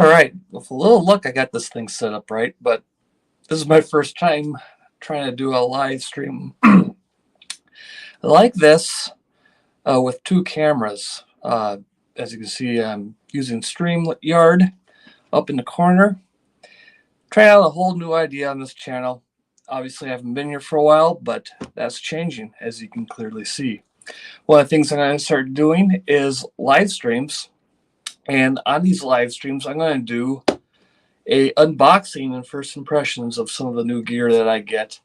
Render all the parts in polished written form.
All right, with a little luck, I got this thing set up right, but this is my first time trying to do a live stream like this with two cameras. As you can see, I'm using StreamYard up in the corner. Trying out a whole new idea on this channel. Obviously, I haven't been here for a while, but that's changing, as you can clearly see. One of the things I'm going to start doing is live streams. And on these live streams, I'm going to do a unboxing and first impressions of some of the new gear that I get.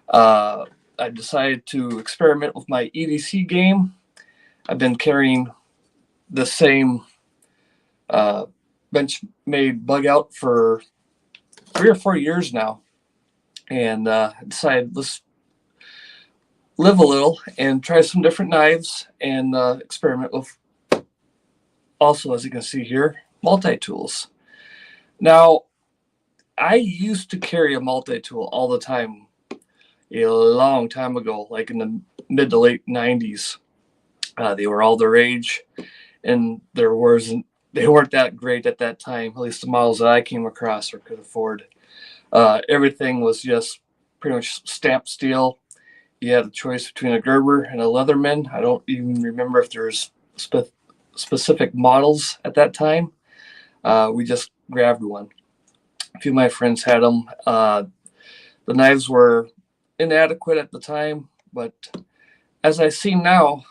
I decided to experiment with my EDC game. I've been carrying the same bench-made bug out for 3 or 4 years now, and I decided let's live a little and try some different knives and experiment with, also, as you can see here, multi-tools. Now, I used to carry a multi-tool all the time a long time ago, like in the mid to late 90s. They were all the rage, and they weren't that great at that time, at least the models that I came across or could afford. Everything was just pretty much stamped steel. You had a choice between a Gerber and a Leatherman. I don't even remember if there's specific models at that time. We just grabbed one. A few of my friends had them. The knives were inadequate at the time, but as I see now,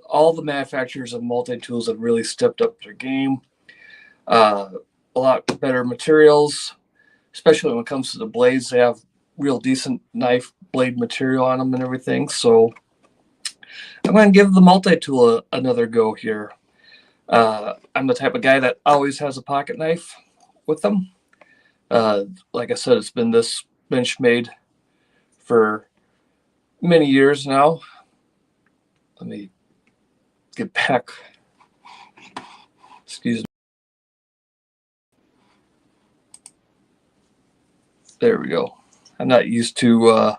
all the manufacturers of multi-tools have really stepped up their game. A lot better materials, especially when it comes to the blades. They have real decent knife blade material on them and everything. So I'm going to give the multi-tool another go here. I'm the type of guy that always has a pocket knife with them. Like I said, it's been this bench made for many years now. Let me get back. Excuse me. There we go. I'm not used to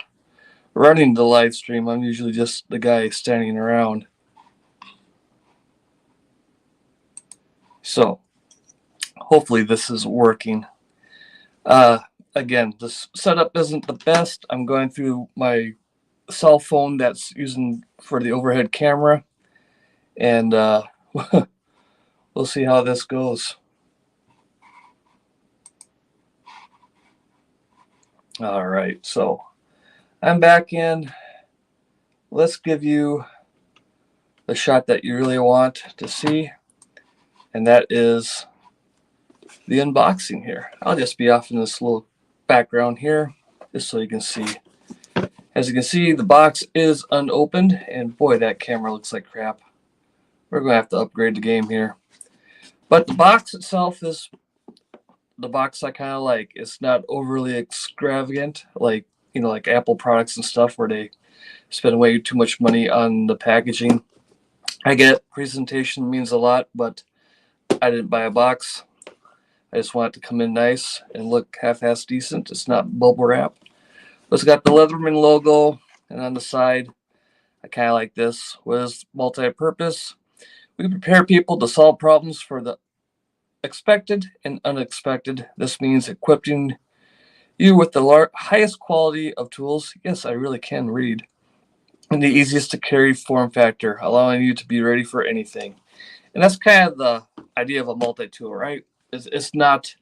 running the live stream. I'm usually just the guy standing around. So hopefully this is working. Again, this setup isn't the best. I'm going through my cell phone that's using for the overhead camera, and we'll see how this goes. All right, so I'm back in. Let's give you the shot that you really want to see, and that is the unboxing here. I'll just be off in this little background here just so you can see. As you can see, the box is unopened, and boy, that camera looks like crap. We're going to have to upgrade the game here. But the box itself is the box I kind of like. It's not overly extravagant like, like Apple products and stuff where they spend way too much money on the packaging. I get presentation means a lot, but I didn't buy a box. I just want it to come in nice and look half-assed decent. It's not bubble wrap. It's got the Leatherman logo, and on the side, I kind of like this. Was multi-purpose. We prepare people to solve problems for the expected and unexpected. This means equipping you with the highest quality of tools. Yes, I really can read. And the easiest to carry form factor, allowing you to be ready for anything. And that's kind of the idea of a multi-tool, right? It's not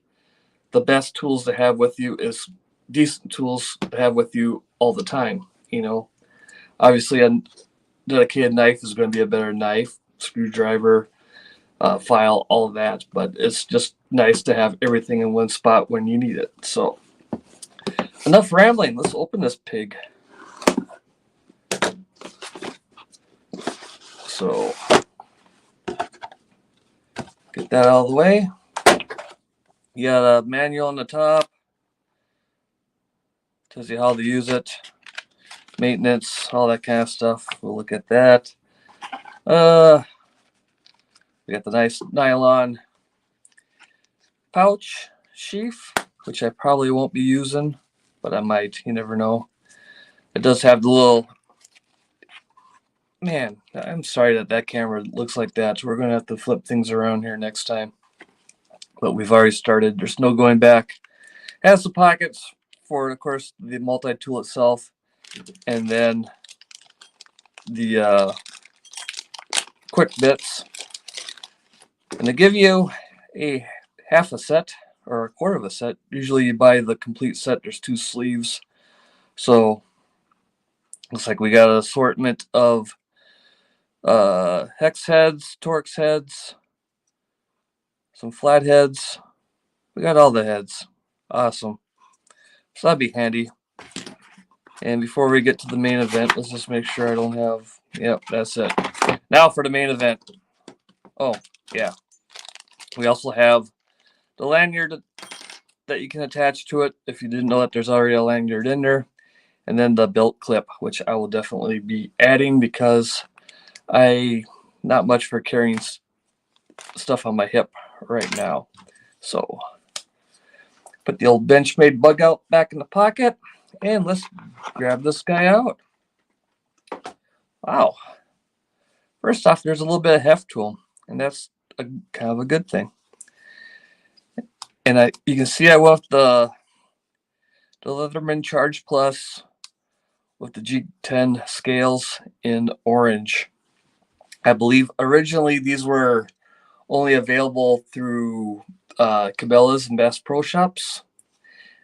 the best tools to have with you. It's decent tools to have with you all the time. Obviously, a dedicated knife is going to be a better knife, screwdriver, file, all of that. But it's just nice to have everything in one spot when you need it. So, enough rambling. Let's open this pig. So, get that out of the way. You got a manual on the top. Tells you how to use it. Maintenance, all that kind of stuff. We'll look at that. We got the nice nylon pouch sheath, which I probably won't be using, but I might. You never know. It does have the little... Man, I'm sorry that camera looks like that, so we're going to have to flip things around here next time. but we've already started. There's no going back. Has the pockets for, of course, the multi-tool itself, and then the quick bits. And they give you a half a set or a quarter of a set. Usually you buy the complete set. There's 2 sleeves. So looks like we got an assortment of hex heads, Torx heads, some flat heads. We got all the heads. Awesome. So that'd be handy. And before we get to the main event, let's just make sure I don't have... Yep, that's it. Now for the main event. Oh, yeah. We also have the lanyard that you can attach to it if you didn't know that there's already a lanyard in there. And then the belt clip, which I will definitely be adding because I not much for carrying stuff on my hip right now. So put the old Benchmade bug out back in the pocket, and let's grab this guy out. Wow. First off, there's a little bit of heft to him, and that's kind of a good thing. And you can see I went with the Leatherman Charge Plus with the G-10 scales in orange. I believe originally these were only available through Cabela's and Bass Pro Shops.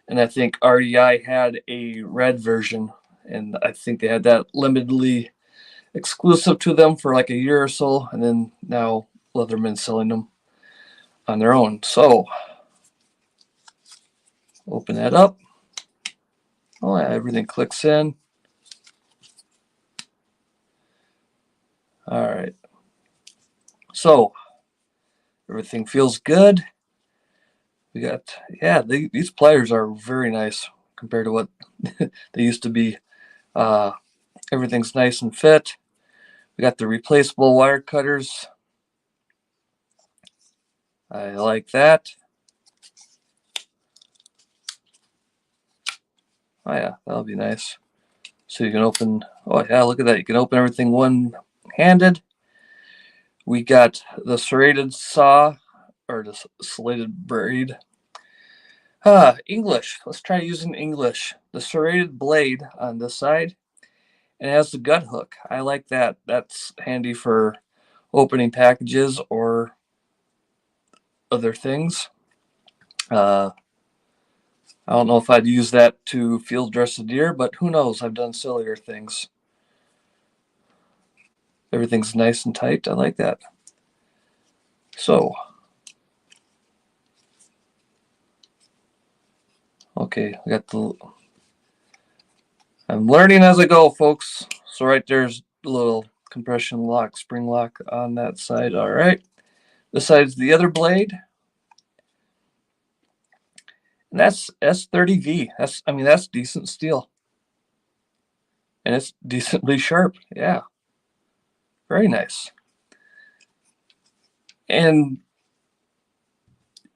And I think REI had a red version, and I think they had that limitedly exclusive to them for like a year or so, and then now Leatherman's selling them on their own. So open that up. Oh yeah, everything clicks in. All right. So everything feels good. We got, yeah, these pliers are very nice compared to what they used to be. Everything's nice and fit. We got the replaceable wire cutters. I like that. Oh yeah, that'll be nice. So you can open, oh yeah, look at that. You can open everything one-handed. We got the serrated saw, or the serrated blade. English. Let's try using English. The serrated blade on this side, and it has the gut hook. I like that. That's handy for opening packages or other things. I don't know if I'd use that to field dress a deer, but who knows? I've done sillier things. Everything's nice and tight. I like that. So, okay, I got the... I'm learning as I go, folks. So right there's a little compression lock, spring lock on that side. All right. This side's the other blade. And that's S30V. That's decent steel. And it's decently sharp. Yeah. Very nice. And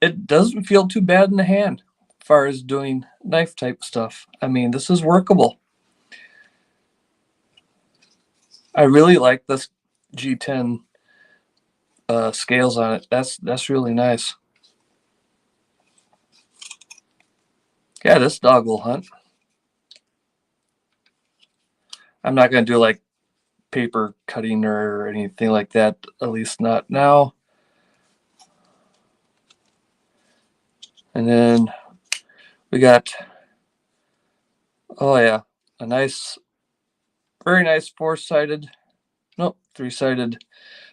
it doesn't feel too bad in the hand as far as doing knife type stuff. I mean, this is workable. I really like this G10 scales on it. That's really nice. Yeah, this dog will hunt. I'm not going to do like paper cutting or anything like that, at least not now. And then we got, oh yeah, a nice, very nice three-sided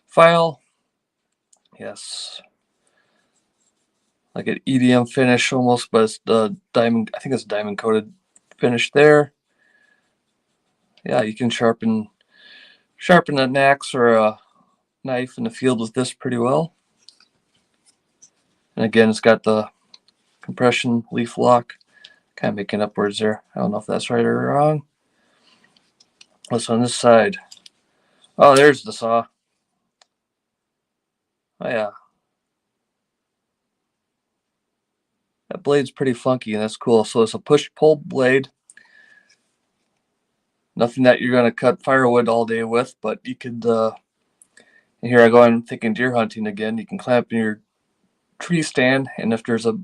file. Yes. Like an EDM finish almost, but it's the diamond, I think it's diamond coated finish there. Yeah, you can sharpen an axe or a knife in the field with this pretty well. And again, it's got the compression leaf lock. Kind of making up words there. I don't know if that's right or wrong. What's on this side? Oh, there's the saw. Oh yeah. That blade's pretty funky, and that's cool. So it's a push-pull blade. Nothing that you're going to cut firewood all day with, but you could, and here I go, I'm thinking deer hunting again. You can clamp your tree stand, and if there's a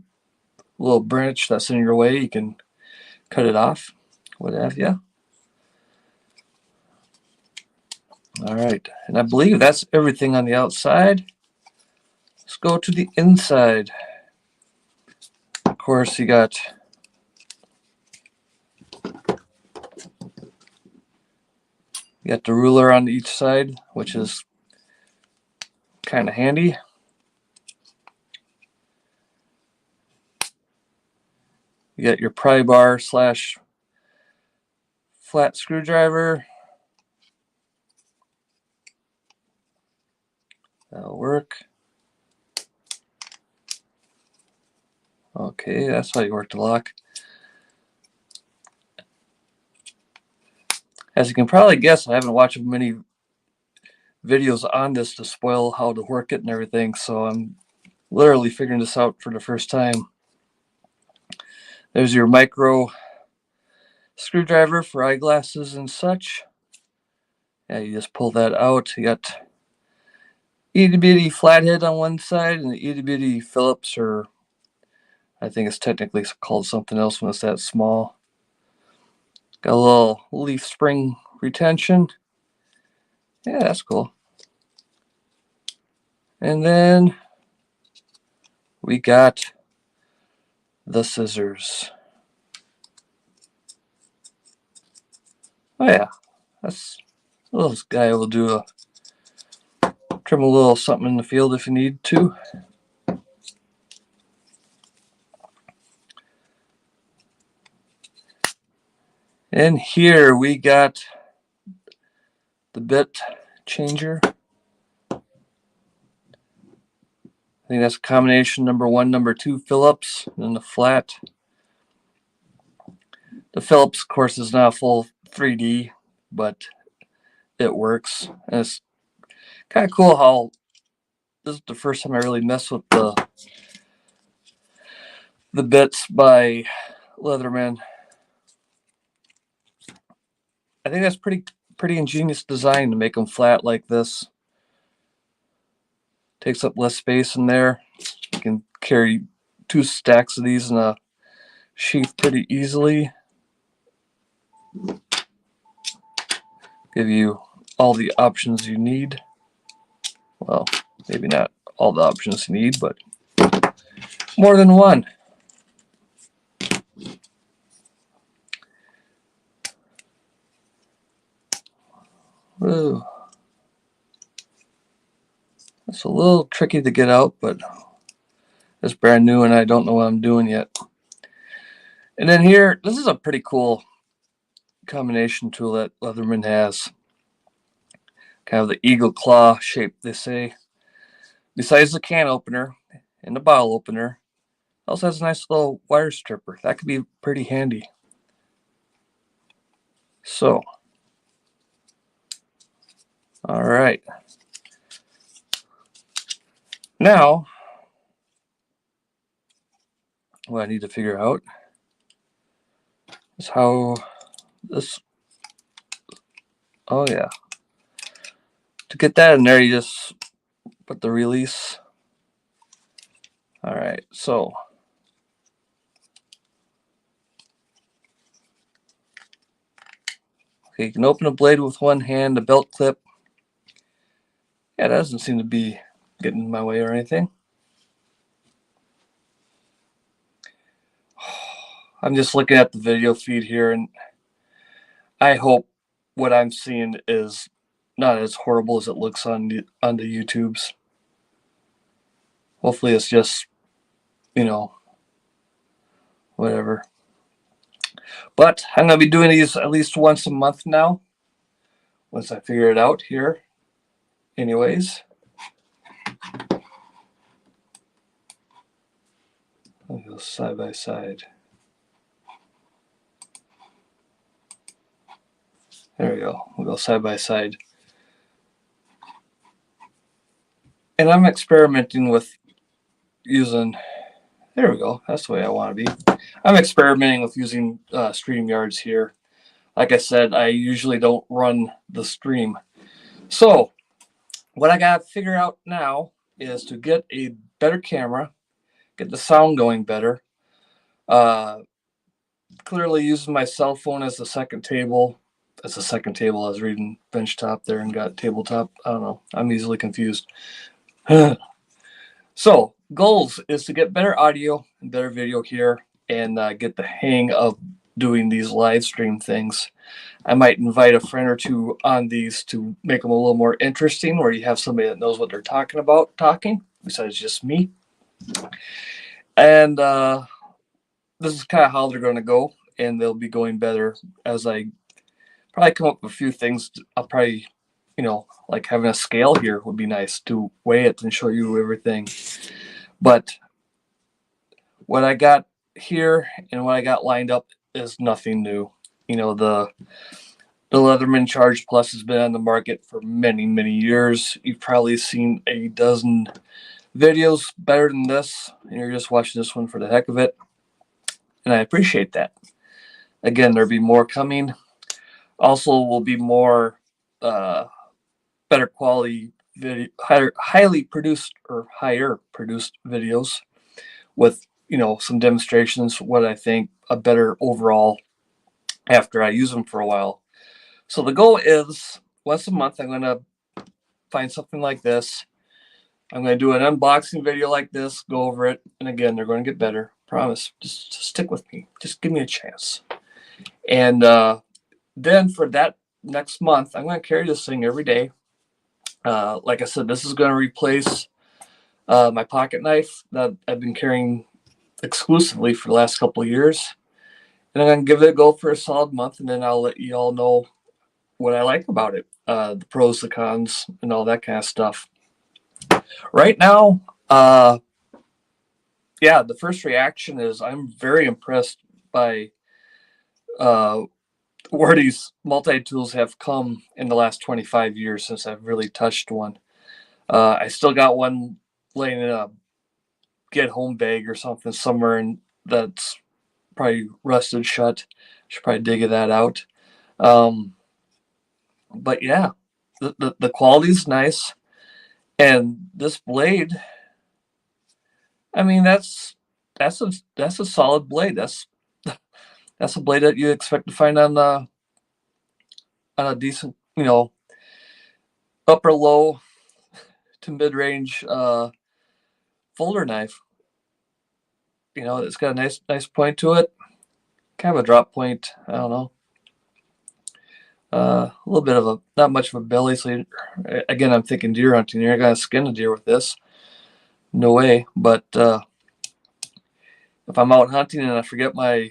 little branch that's in your way, you can cut it off, what have you. All right, and I believe that's everything on the outside. Let's go to the inside. Of course, you got the ruler on each side, which is kind of handy. You got your pry bar slash flat screwdriver. That'll work. Okay, that's how you work the lock. As you can probably guess, I haven't watched many videos on this to spoil how to work it and everything, so I'm literally figuring this out for the first time. There's your micro screwdriver for eyeglasses and such. Yeah, you just pull that out. You got itty bitty flathead on one side and the itty bitty Phillips, or I think it's technically called something else when it's that small. Got a little leaf spring retention. Yeah, that's cool. And then we got the scissors. Oh yeah, this guy will do trim a little something in the field if you need to. And here we got the bit changer. I think that's a combination number 1, number 2 Phillips, and then the flat. The Phillips, of course, is not full 3D, but it works. And it's kind of cool how this is the first time I really messed with the bits by Leatherman. I think that's pretty ingenious design to make them flat like this. Takes up less space in there. You can carry 2 stacks of these in a sheath pretty easily. Give you all the options you need. Well, maybe not all the options you need, but more than one. Whoa. It's a little tricky to get out, but it's brand new and I don't know what I'm doing yet. And then here, this is a pretty cool combination tool that Leatherman has. Kind of the eagle claw shape, they say. Besides the can opener and the bottle opener, it also has a nice little wire stripper. That could be pretty handy. So, all right. Now, what I need to figure out is how this, oh yeah. To get that in there, you just put the release. All right, so okay, you can open a blade with one hand, the belt clip. Yeah, that doesn't seem to be getting in my way or anything. I'm just looking at the video feed here, and I hope what I'm seeing is not as horrible as it looks on the YouTubes. Hopefully it's just, you know, whatever. But I'm going to be doing these at least once a month now, once I figure it out here. Anyways. I'll go side by side. There we go. We'll go side by side. And I'm experimenting with using, there we go. That's the way I want to be. I'm experimenting with using StreamYards here. Like I said, I usually don't run the stream. So what I got to figure out now is to get a better camera. get the sound going better. Clearly using my cell phone as the second table. As the second table, I was reading benchtop there and got tabletop. I don't know. I'm easily confused. So, goals is to get better audio and better video here and get the hang of doing these live stream things. I might invite a friend or two on these to make them a little more interesting, where you have somebody that knows what they're talking about talking, besides just me. And this is kind of how they're going to go, and they'll be going better as I probably come up with a few things. I'll probably, like having a scale here would be nice to weigh it and show you everything. But what I got here and what I got lined up is nothing new. The Leatherman Charge Plus has been on the market for many, many years. You've probably seen a dozen videos better than this, and you're just watching this one for the heck of it. And I appreciate that. Again, there'll be more coming. Also, will be more better quality video, highly produced or higher produced videos with some demonstrations, what I think a better overall after I use them for a while. So the goal is once a month I'm going to find something like this. I'm going to do an unboxing video like this, go over it, and again, they're going to get better. Promise. Just stick with me. Just give me a chance. And then for that next month, I'm going to carry this thing every day. Like I said, this is going to replace my pocket knife that I've been carrying exclusively for the last couple of years. And I'm going to give it a go for a solid month, and then I'll let you all know what I like about it, the pros, the cons, and all that kind of stuff. Right now, the first reaction is I'm very impressed by where these multi-tools have come in the last 25 years since I've really touched one. I still got one laying in a get home bag or something somewhere, and that's probably rusted shut. Should probably dig that out. But yeah, the quality is nice, and this blade, I mean, that's a solid blade. That's a blade that you expect to find on a decent, upper low to mid range folder knife. It's got a nice point to it. Kind of a drop point. I don't know. A little bit of not much of a belly. So again, I'm thinking deer hunting. You're not gonna skin a deer with this. No way. But if I'm out hunting and I forget my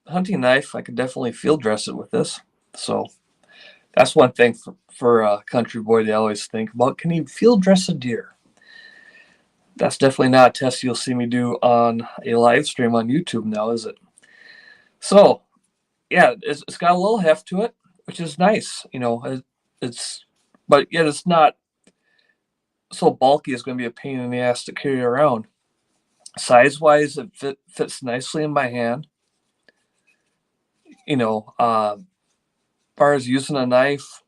hunting knife, I could definitely field dress it with this. So that's one thing for a country boy they always think about. Can you field dress a deer? That's definitely not a test you'll see me do on a live stream on YouTube now, is it? So, yeah, it's got a little heft to it, which is nice. But yet it's not so bulky it's going to be a pain in the ass to carry around. Size-wise, it fits nicely in my hand. As far as using a knife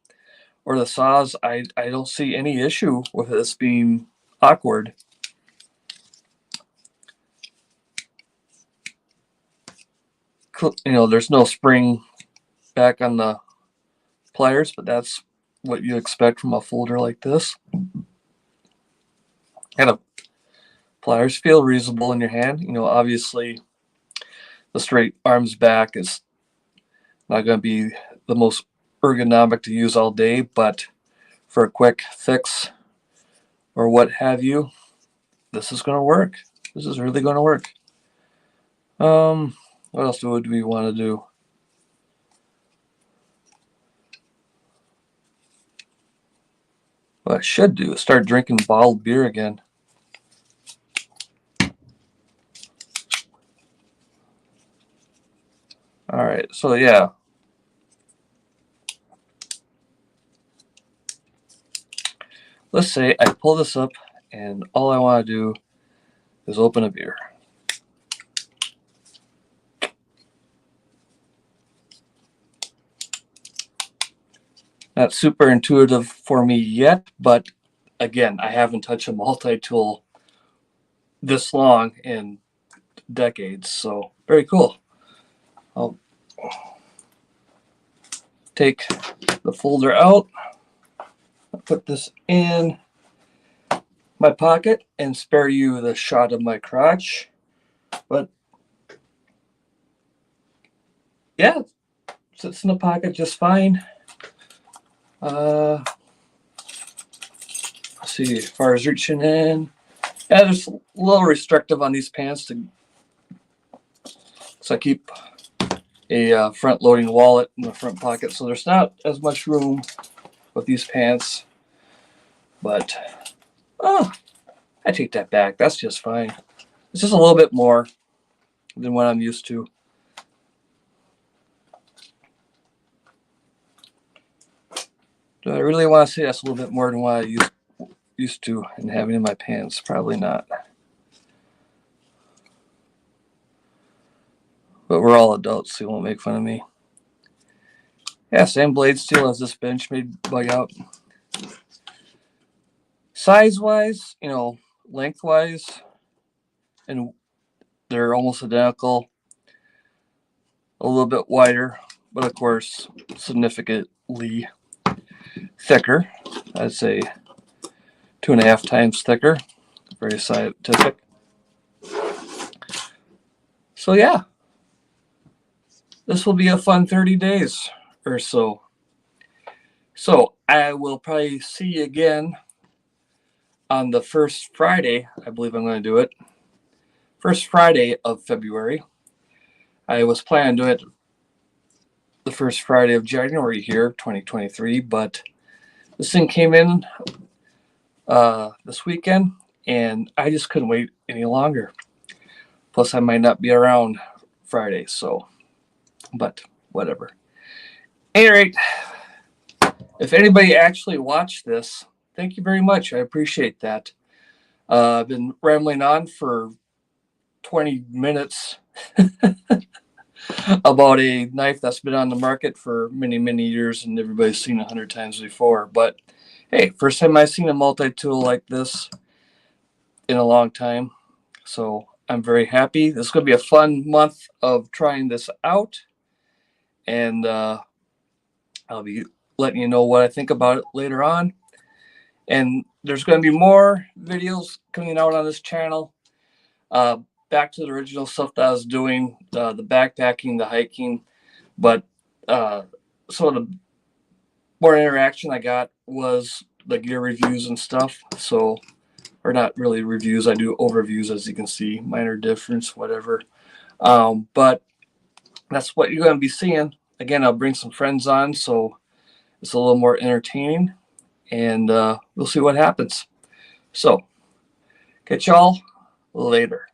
or the saws, I don't see any issue with this being awkward. There's no spring back on the pliers, but that's what you expect from a folder like this. And the pliers feel reusable in your hand. Obviously the straight arms back is not going to be the most ergonomic to use all day, but for a quick fix or what have you, this is going to work. This is really going to work. What else would we want to do? What I should do is start drinking bottled beer again. All right, so yeah. Let's say I pull this up and all I want to do is open a beer. Not super intuitive for me yet, but again, I haven't touched a multi-tool this long in decades. So very cool. I'll take the folder out, put this in my pocket, and spare you the shot of my crotch. But yeah, sits in the pocket just fine. Let's see, as far as reaching in, yeah, there's a little restrictive on these pants, so I keep a front-loading wallet in the front pocket, so there's not as much room with these pants. But oh, I take that back. That's just fine. It's just a little bit more than what I'm used to. Do I really want to say that's a little bit more than what I used to and having in my pants? Probably not. But we're all adults, so you won't make fun of me. Yeah, same blade steel as this Benchmade bug out. Size-wise, you know, lengthwise, and they're almost identical. A little bit wider, but of course, significantly thicker. I'd say 2.5 times thicker. Very scientific. So yeah, this will be a fun 30 days or so. So I will probably see you again on the first Friday. I believe I'm going to do it. First Friday of February. I was planning on doing it the first Friday of January here, 2023, but this thing came in this weekend, and I just couldn't wait any longer. Plus, I might not be around Friday, so, but whatever. At any rate, if anybody actually watched this, thank you very much. I appreciate that. I've been rambling on for 20 minutes about a knife that's been on the market for many, many years and everybody's seen 100 times before. But hey, first time I've seen a multi-tool like this in a long time. So I'm very happy. This is going to be a fun month of trying this out. And I'll be letting you know what I think about it later on. And there's going to be more videos coming out on this channel. Back to the original stuff that I was doing, the backpacking, the hiking. But some of the more interaction I got was the gear reviews and stuff. So, or not really reviews, I do overviews, as you can see, minor difference, whatever. But that's what you're going to be seeing. Again, I'll bring some friends on, so it's a little more entertaining, and we'll see what happens. So, catch y'all later.